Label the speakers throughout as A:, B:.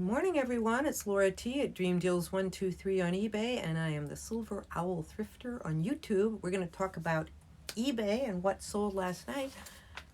A: Good morning, everyone. It's Laura T. at Dream Deals 123 on eBay, and I am the Silver Owl Thrifter on YouTube. We're going to talk about eBay and what sold last night.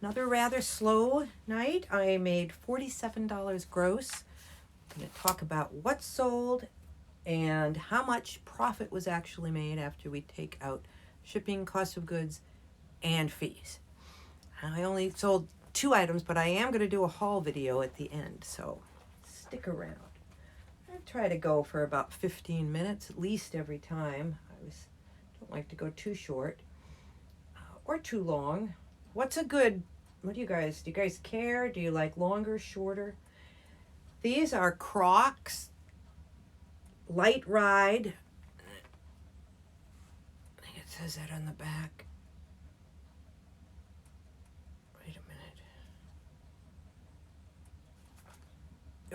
A: Another rather slow night. I made $47 gross. I'm going to talk about what sold and how much profit was actually made after we take out shipping, cost of goods, and fees. I only sold 2 items, but I am going to do a haul video at the end, so stick around. I try to go for about 15 minutes at least every time. Don't like to go too short or too long. What do you guys care? Do you like longer, shorter? These are Crocs Light Ride. I think it says that on the back. Wait a minute.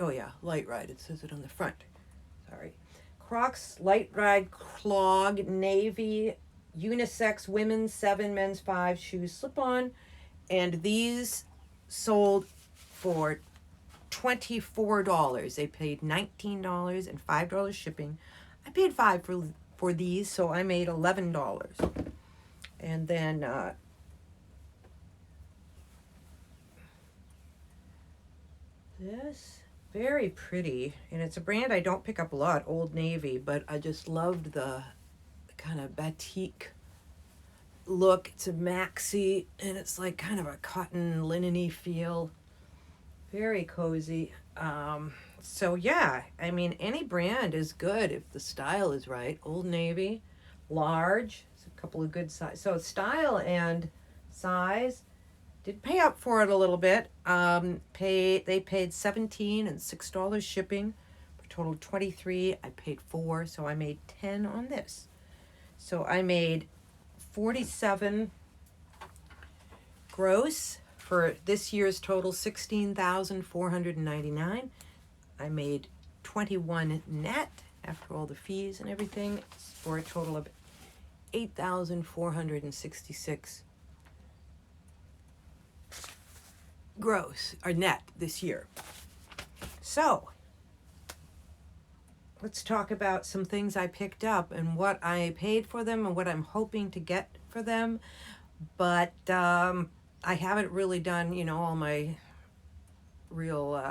A: Oh yeah, Light Ride. It says it on the front. Sorry. Crocs Light Ride Clog Navy unisex women's 7, men's 5 shoes slip-on, and these sold for $24. They paid $19 and $5 shipping. I paid $5 for these, so I made $11. And then this, very pretty, and it's a brand I don't pick up a lot, Old Navy, but I just loved the kind of batik look. It's a maxi, and it's like kind of a cotton linen-y feel. Very cozy. So yeah, I mean, any brand is good if the style is right. Old Navy, large, it's a couple of good size. So style and size, did pay up for it a little bit. They paid $17 and $6 shipping, for total $23. I paid $4, so I made $10 on this. So I made $47 gross for this year's total, $16,499. I made $21 net after all the fees and everything, for a total of $8,466 gross or net this year. So let's talk about some things I picked up and what I paid for them and what I'm hoping to get for them. But I haven't really done, all my real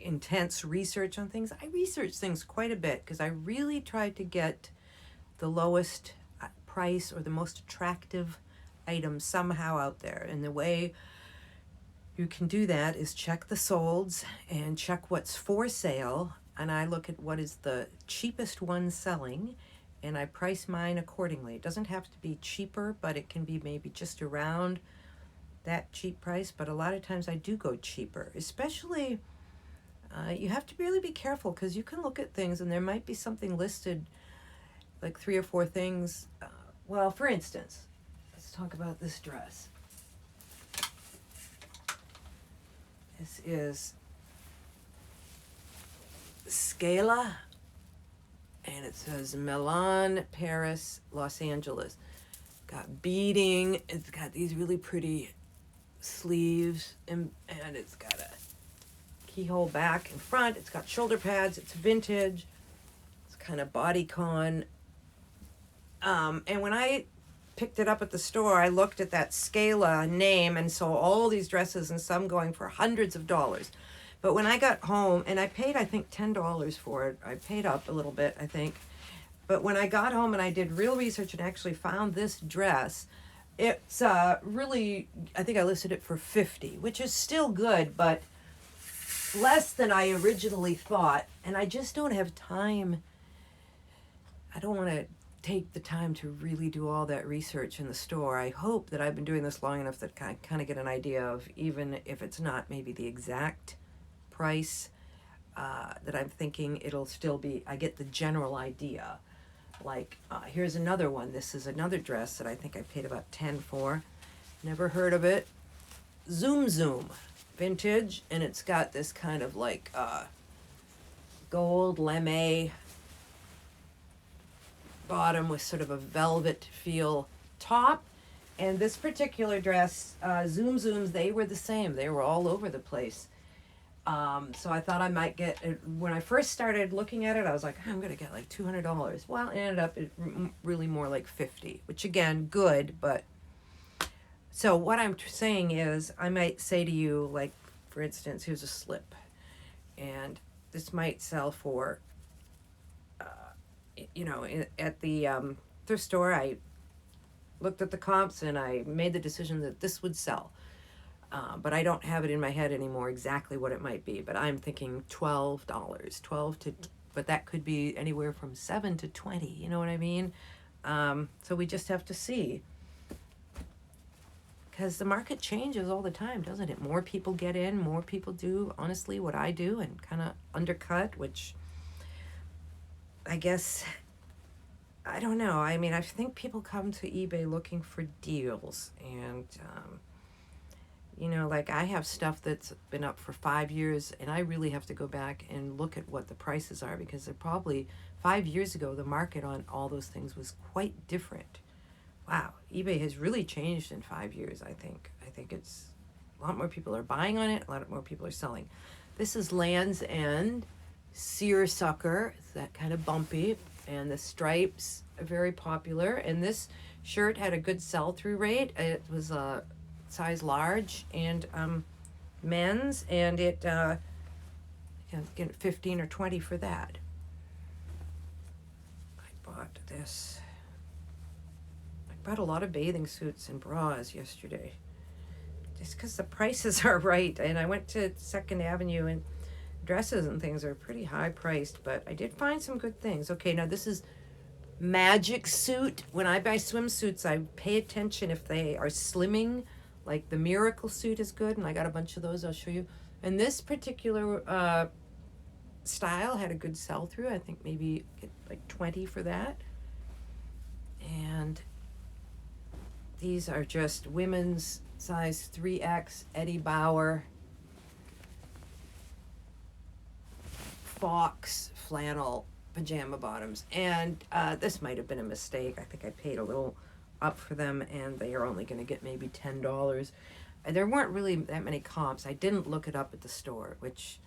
A: intense research on things. I research things quite a bit because I really try to get the lowest price or the most attractive item somehow out there. And the way you can do that is check the solds and check what's for sale. And I look at what is the cheapest one selling, and I price mine accordingly. It doesn't have to be cheaper, but it can be maybe just around that cheap price. But a lot of times I do go cheaper, especially you have to really be careful because you can look at things and there might be something listed, like 3 or 4 things. Well, for instance, let's talk about this dress. This is Scala, and it says Milan, Paris, Los Angeles. Got beading. It's got these really pretty sleeves, and it's got a keyhole back and front. It's got shoulder pads. It's vintage. It's kind of bodycon. And when I picked it up at the store, I looked at that Scala name and saw all these dresses, and some going for hundreds of dollars. But when I got home, and I paid, I think, $10 for it. I paid up a little bit, I think. But when I got home and I did real research and actually found this dress, it's really, I think I listed it for $50, which is still good, but less than I originally thought. And I just don't have time. I don't want to take the time to really do all that research in the store. I hope that I've been doing this long enough that I kind of get an idea of, even if it's not maybe the exact price that I'm thinking, it'll still be, I get the general idea. Like, here's another one. This is another dress that I think I paid about $10 for. Never heard of it. Zoom Zoom, vintage, and it's got this kind of like gold lame bottom with sort of a velvet feel top. And this particular dress, Zoom Zooms, they were the same. They were all over the place. So I thought I might get it. When I first started looking at it, I was like, I'm gonna get like $200. Well, it ended up really more like 50, which again, good. But so what I'm saying is, I might say to you, like, for instance, here's a slip, and this might sell for, at the thrift store. I looked at the comps and I made the decision that this would sell. But I don't have it in my head anymore exactly what it might be. But I'm thinking $12, 12 to, but that could be anywhere from 7 to 20. You know what I mean? So we just have to see, because the market changes all the time, doesn't it? More people get in, more people do honestly what I do and kind of undercut, which I guess, I don't know. I mean, I think people come to eBay looking for deals, and like I have stuff that's been up for 5 years, and I really have to go back and look at what the prices are, because they're probably 5 years ago, the market on all those things was quite different. Wow, eBay has really changed in 5 years, I think. I think it's a lot more people are buying on it, a lot more people are selling. This is Land's End seersucker. It's that kind of bumpy, and the stripes are very popular. And this shirt had a good sell-through rate. It was a size large and men's, and it get 15 or 20 for that. I bought this. I bought a lot of bathing suits and bras yesterday, just because the prices are right. And I went to Second Avenue, and dresses and things are pretty high priced, but I did find some good things. Okay, now this is Magic Suit. When I buy swimsuits, I pay attention if they are slimming. Like the Miracle Suit is good, and I got a bunch of those. I'll show you. And this particular style had a good sell through. I think maybe get like 20 for that. And these are just women's size 3X Eddie Bauer Fox flannel pajama bottoms. And this might have been a mistake. I think I paid a little up for them, and they are only going to get maybe $10. And there weren't really that many comps. I didn't look it up at the store, which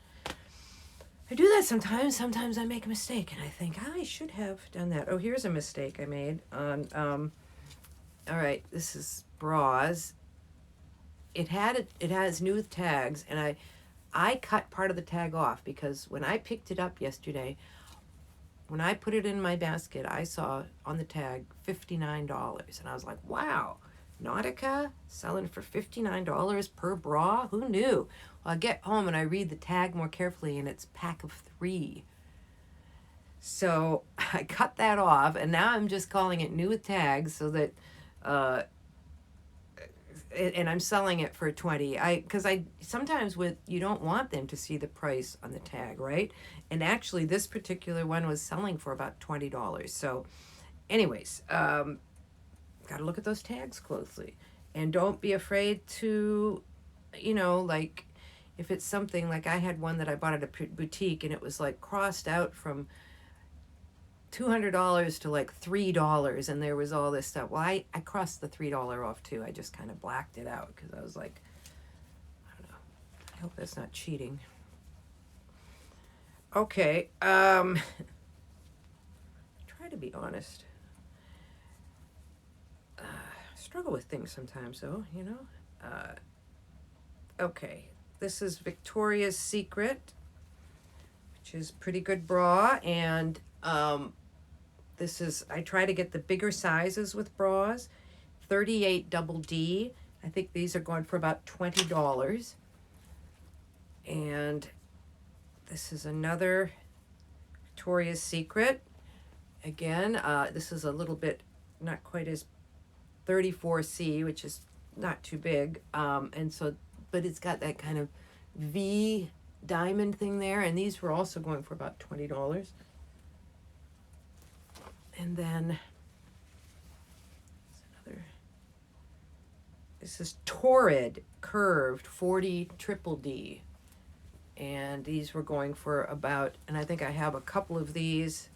A: I do that sometimes. Sometimes I make a mistake, and I think I should have done that. Oh, here's a mistake I made on. All right, this is bras. It has new tags, and I cut part of the tag off, because when I picked it up yesterday, when I put it in my basket, I saw on the tag $59, and I was like, wow, Nautica selling for $59 per bra? Who knew? Well, I get home and I read the tag more carefully, and it's pack of 3. So I cut that off, and now I'm just calling it new with tags, so that and I'm selling it for 20. Because I sometimes you don't want them to see the price on the tag, right? And actually, this particular one was selling for about $20. So, anyways, got to look at those tags closely, and don't be afraid to, like, if it's something like I had one that I bought at a boutique, and it was like crossed out from $200 to like $3, and there was all this stuff. Well, I crossed the $3 off too. I just kind of blacked it out, because I was like, I don't know. I hope that's not cheating. Okay. Try to be honest. Struggle with things sometimes, though. Okay. This is Victoria's Secret, which is pretty good bra, and this is, I try to get the bigger sizes with bras, 38 double D. I think these are going for about $20. And this is another Victoria's Secret. Again, this is a little bit, not quite as 34C, which is not too big. And so, but it's got that kind of V diamond thing there. And these were also going for about $20. And then this is Torrid Curved 40 Triple D. And these were going for about, and I think I have a couple of these.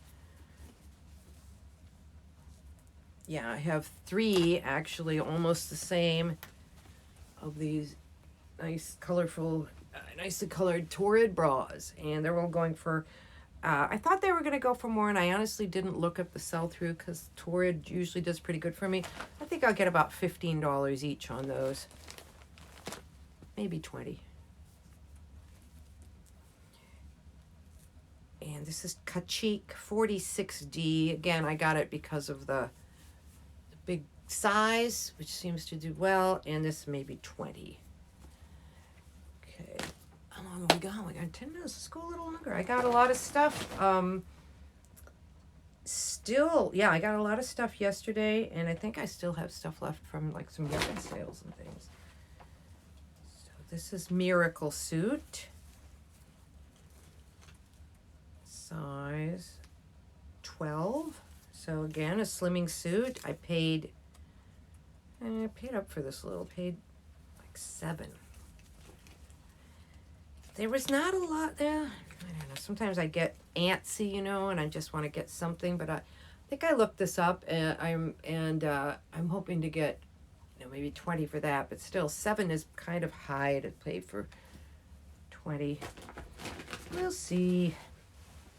A: Yeah, I have 3 actually, almost the same, of these nice colorful nicely colored Torrid bras, and they're all going for. I thought they were going to go for more, and I honestly didn't look up the sell-through because Torrid usually does pretty good for me. I think I'll get about $15 each on those, maybe 20. And this is Kachik 46D. Again, I got it because of the big size, which seems to do well, and this may be 20. Okay, how long have we got? We got 10 minutes. Let's go a little longer. I got a lot of stuff. Still, yeah, I got a lot of stuff yesterday, and I think I still have stuff left from like some yard sales and things. So this is Miracle Suit. Size 12. So again, a slimming suit. I paid up for this little, paid like $7. There was not a lot there. I don't know. Sometimes I get antsy, you know, and I just want to get something. But I think I looked this up, and I'm hoping to get, you know, maybe 20 for that. But still, 7 is kind of high to pay for 20. We'll see.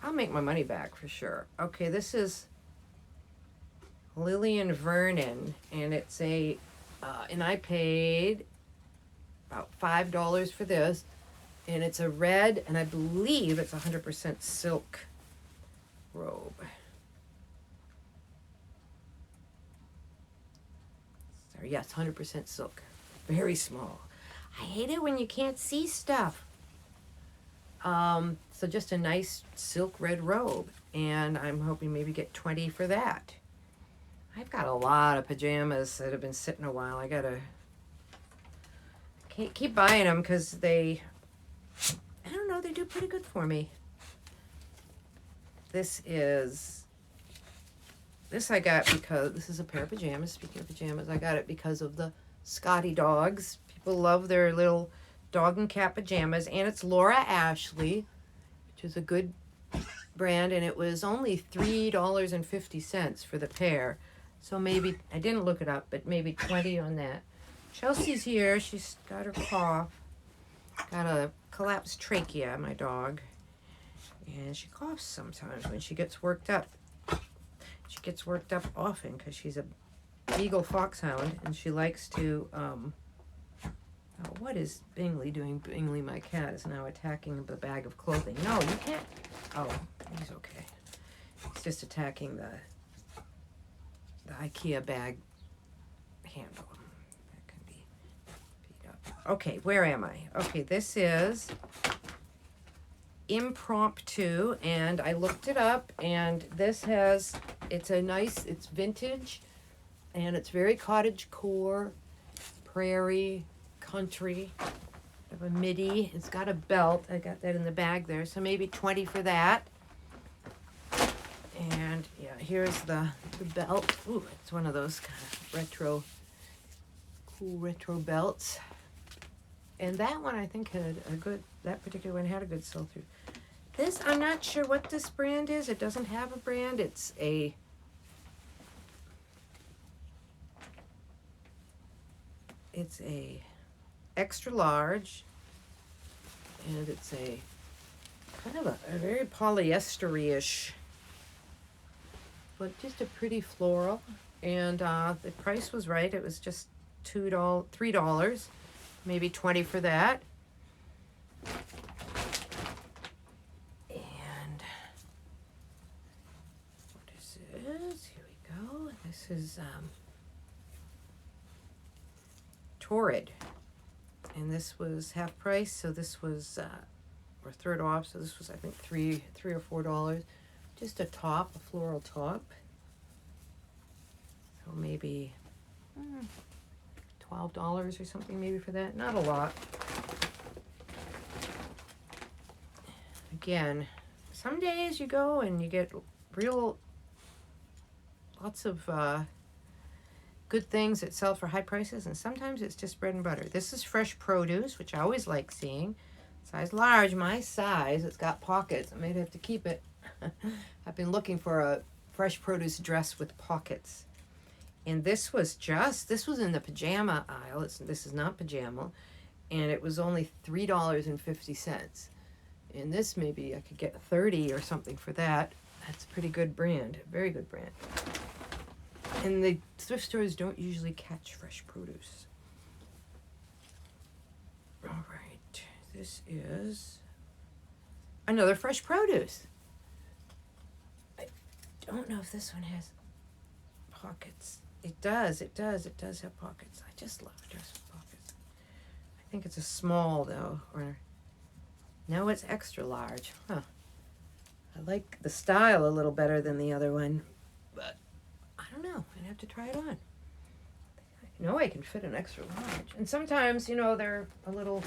A: I'll make my money back for sure. Okay, this is Lillian Vernon, and it's and I paid about $5 for this, and it's a red, and I believe it's 100% silk robe. Sorry, yes, 100% silk. Very small. I hate it when you can't see stuff. So just a nice silk red robe, and I'm hoping maybe get 20 for that. I've got a lot of pajamas that have been sitting a while. I can't keep buying them because they, I don't know, they do pretty good for me. This I got because this is a pair of pajamas. Speaking of pajamas, I got it because of the Scotty dogs. People love their little dog and cat pajamas, and it's Laura Ashley, which is a good brand, and it was only $3.50 for the pair. So maybe, I didn't look it up, but maybe 20 on that. Chelsea's here. She's got her cough. Got a collapsed trachea, my dog. And she coughs sometimes when she gets worked up. She gets worked up often because she's a Beagle Foxhound, and she likes to, what is Bingley doing? Bingley, my cat, is now attacking the bag of clothing. No, you can't. Oh, he's okay. He's just attacking the IKEA bag handle. That can be beat up. Okay, where am I? Okay, this is Impromptu, and I looked it up, and this it's vintage, and it's very cottagecore, prairie, country, of a midi. It's got a belt. I got that in the bag there, so maybe 20 for that. And yeah, here's the belt. Ooh, it's one of those kind of cool retro belts. And that one I think had that particular one had a good sell-through. This, I'm not sure what this brand is. It doesn't have a brand. It's a extra large, and it's a kind of a very polyester-ish, but just a pretty floral. And the price was right. It was just $3, maybe 20 for that. And what is this? Here we go. This is Torrid, and this was half price, so this was or third off, so this was I think $3 or $4. Just a top, a floral top. So maybe $12 or something maybe for that. Not a lot. Again, some days you go and you get lots of good things that sell for high prices, and sometimes it's just bread and butter. This is fresh produce, which I always like seeing. Size large, my size. It's got pockets. I might have to keep it. I've been looking for a fresh produce dress with pockets. And this was in the pajama aisle. This is not pajama. and it was only $3.50. And this, maybe I could get 30 or something for that. That's a pretty good brand, very good brand. And the thrift stores don't usually catch fresh produce. All right, this is another fresh produce. I don't know if this one has pockets. It does have pockets. I just love dress with pockets. I think it's a small though, or no, it's extra large. Huh. I like the style a little better than the other one, but I don't know. I'd have to try it on. I know I can fit an extra large. And sometimes, you know, they're a little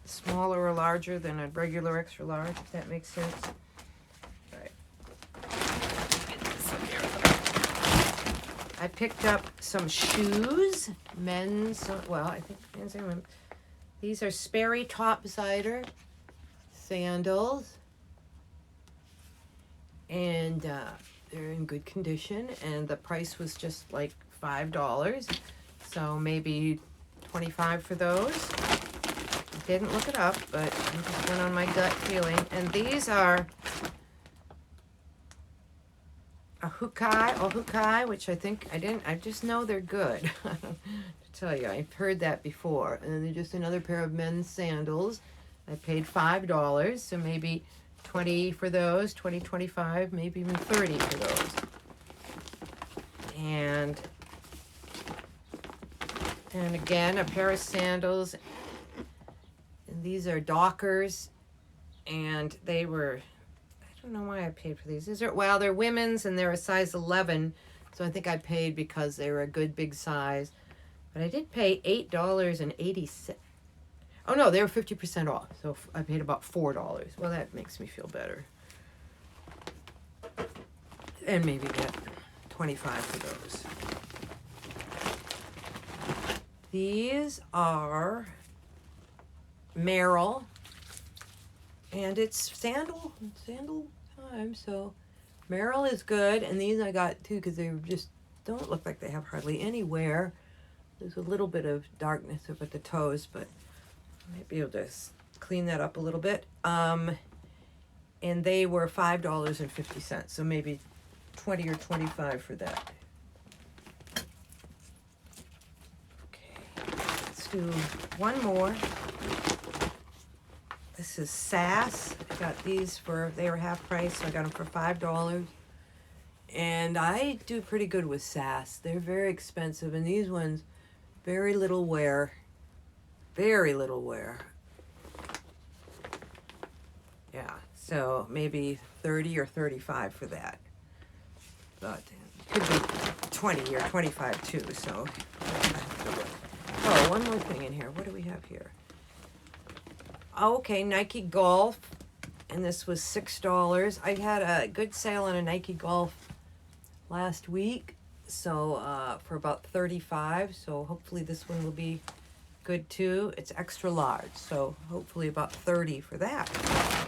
A: smaller or larger than a regular extra large, if that makes sense. All right. Get this up here. I picked up some shoes, men's, well, I think men's and women's. These are Sperry Topsider sandals. And they're in good condition, and the price was just like $5, so maybe 25 for those. Didn't look it up, but I just went on my gut feeling. And these are a Hukai, which I just know they're good. To tell you, I've heard that before. And they're just another pair of men's sandals. I paid $5, so maybe 20 for those, 20, 25, maybe even 30 for those. And again, a pair of sandals. And these are Dockers, and they were, I don't know why I paid for these. They're women's, and they're a size 11, so I think I paid because they were a good big size. But I did pay $8.80. Oh no, they were 50% off, so I paid about $4. Well, that makes me feel better. And maybe get 25 for those. These are Merrell, and it's sandal time, so Merrell is good. And these I got too because they just don't look like they have hardly any wear. There's a little bit of darkness up at the toes, but I might be able to clean that up a little bit. And they were $5.50, so maybe 20 or 25 for that. Okay, let's do one more. This is Sass. I got these they were half price, so I got them for $5. And I do pretty good with Sass. They're very expensive, and these ones, very little wear. Very little wear. Yeah, so maybe 30 or 35 for that. But it could be 20 or 25 too, so. Oh, one more thing in here. What do we have here? Oh, okay, Nike Golf. And this was $6. I had a good sale on a Nike Golf last week, so for about $35. So hopefully this one will be good too. It's extra large, so hopefully about 30 for that.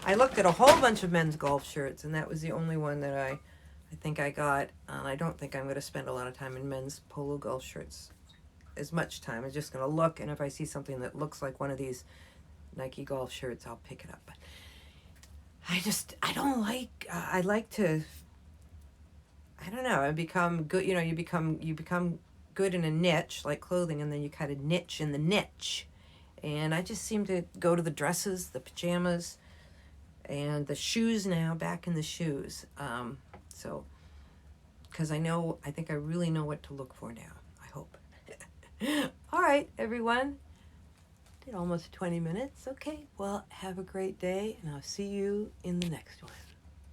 A: I looked at a whole bunch of men's golf shirts, and that was the only one that I think I got. I don't think I'm going to spend a lot of time in men's polo golf shirts. As much time. I'm just going to look, and if I see something that looks like one of these Nike golf shirts, I'll pick it up. But I don't like. I like to. I don't know. I become good. You know, you become good in a niche like clothing, and then you kind of niche in the niche. And I just seem to go to the dresses, the pajamas, and the shoes now, back in the shoes. So, because I think I really know what to look for now, I hope. All right, everyone. Did almost 20 minutes. Okay, well, have a great day, and I'll see you in the next one.